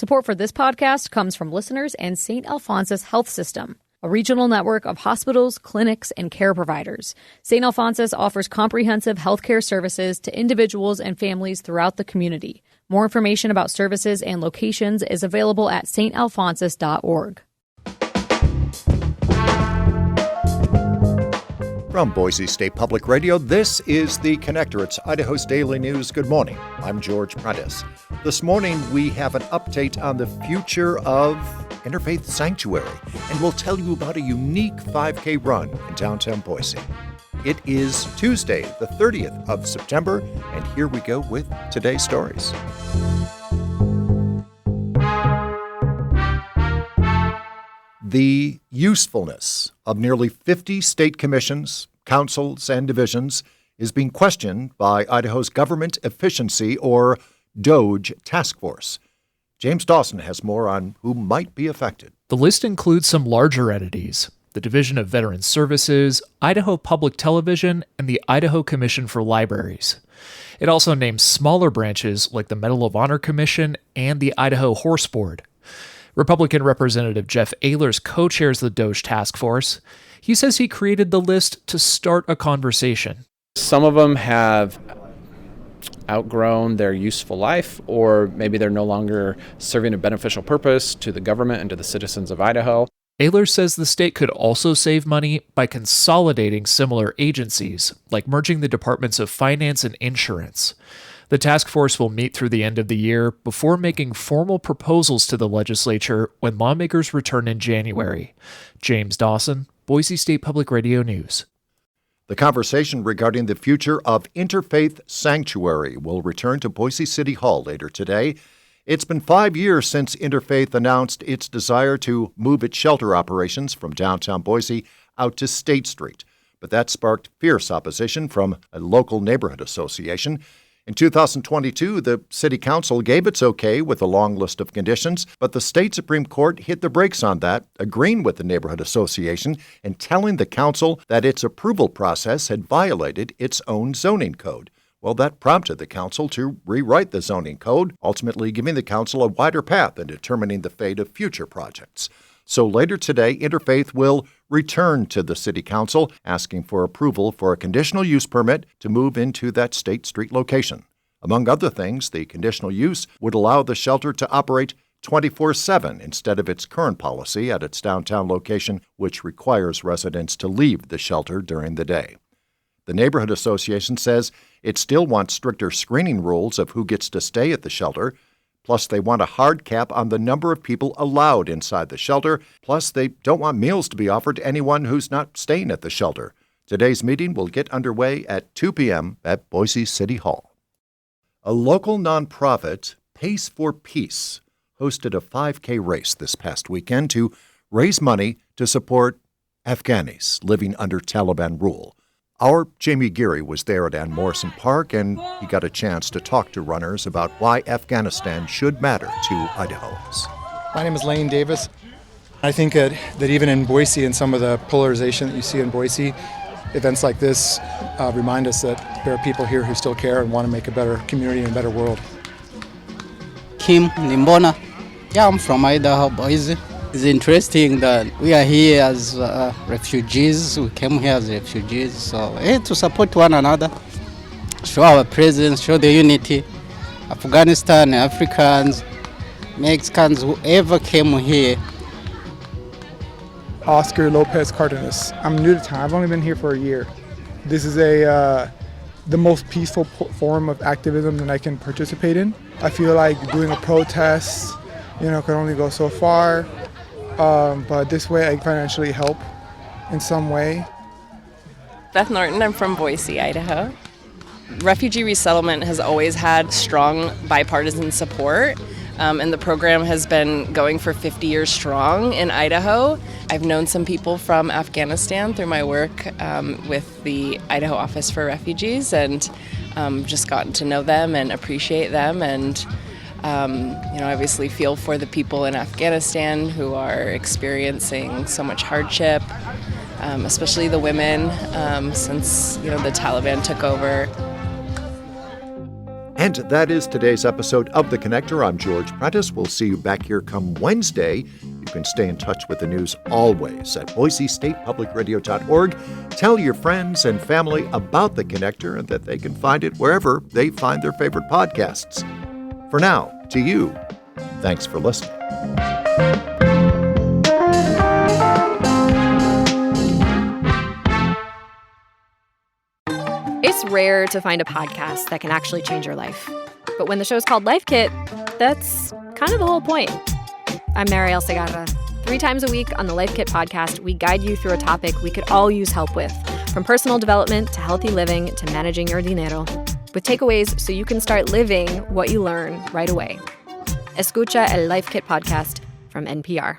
Support for this podcast comes from listeners and St. Alphonsus Health System, a regional network of hospitals, clinics, and care providers. St. Alphonsus offers comprehensive healthcare services to individuals and families throughout the community. More information about services and locations is available at stalphonsus.org. From Boise State Public Radio, this is The Connector. It's Idaho's Daily News. Good morning. I'm George Prentice. This morning, we have an update on the future of Interfaith Sanctuary, and we'll tell you about a unique 5K run in downtown Boise. It is Tuesday, the 30th of September, and here we go with today's stories. The usefulness of nearly 50 state commissions, councils, and divisions is being questioned by Idaho's Government Efficiency, or DOGE, task force. James Dawson has more on who might be affected. The list includes some larger entities: the Division of Veterans Services, Idaho Public Television, and the Idaho Commission for Libraries. It also names smaller branches like the Medal of Honor Commission and the Idaho Horse Board. Republican Representative Jeff Ehlers co-chairs the DOGE task force. He says he created the list to start a conversation. Some of them have outgrown their useful life, or maybe they're no longer serving a beneficial purpose to the government and to the citizens of Idaho. Ehlers says the state could also save money by consolidating similar agencies, like merging the departments of finance and insurance. The task force will meet through the end of the year before making formal proposals to the legislature when lawmakers return in January. James Dawson, Boise State Public Radio News. The conversation regarding the future of Interfaith Sanctuary will return to Boise City Hall later today. It's been 5 years since Interfaith announced its desire to move its shelter operations from downtown Boise out to State Street, but that sparked fierce opposition from a local neighborhood association. In 2022, the City Council gave its okay with a long list of conditions, but the state Supreme Court hit the brakes on that, agreeing with the neighborhood association and telling the council that its approval process had violated its own zoning code. Well, that prompted the council to rewrite the zoning code, ultimately giving the council a wider path in determining the fate of future projects. So later today, Interfaith will return to the City Council, asking for approval for a conditional use permit to move into that State Street location. Among other things, the conditional use would allow the shelter to operate 24/7 instead of its current policy at its downtown location, which requires residents to leave the shelter during the day. The neighborhood association says it still wants stricter screening rules of who gets to stay at the shelter. Plus, they want a hard cap on the number of people allowed inside the shelter. Plus, they don't want meals to be offered to anyone who's not staying at the shelter. Today's meeting will get underway at 2 p.m. at Boise City Hall. A local nonprofit, Pace for Peace, hosted a 5K race this past weekend to raise money to support Afghanis living under Taliban rule. Our Jamie Geary was there at Ann Morrison Park, and he got a chance to talk to runners about why Afghanistan should matter to Idahoans. My name is Lane Davis. I think that even in Boise and some of the polarization that you see in Boise, events like this remind us that there are people here who still care and want to make a better community and a better world. Kim Limbona. Yeah, I'm from Idaho, Boise. It's interesting that we are here as refugees. We came here as refugees, so to support one another, show our presence, show the unity. Afghanistan, Africans, Mexicans, whoever came here. Oscar Lopez Cardenas. I'm new to town. I've only been here for a year. This is the most peaceful form of activism that I can participate in. I feel like doing a protest, can only go so far. But this way I financially help in some way. Beth Norton, I'm from Boise, Idaho. Refugee resettlement has always had strong bipartisan support, and the program has been going for 50 years strong in Idaho. I've known some people from Afghanistan through my work with the Idaho Office for Refugees, and just gotten to know them and appreciate them, and obviously feel for the people in Afghanistan who are experiencing so much hardship, especially the women, since the Taliban took over. And that is today's episode of The Connector. I'm George Prentice. We'll see you back here come Wednesday. You can stay in touch with the news always at BoiseStatePublicRadio.org. Tell your friends and family about The Connector and that they can find it wherever they find their favorite podcasts. For now, to you, thanks for listening. It's rare to find a podcast that can actually change your life. But when the show's called Life Kit, that's kind of the whole point. I'm Mariel Segarra. 3 times a week on the Life Kit podcast, we guide you through a topic we could all use help with, from personal development to healthy living to managing your dinero, with takeaways so you can start living what you learn right away. Escucha el Life Kit podcast from NPR.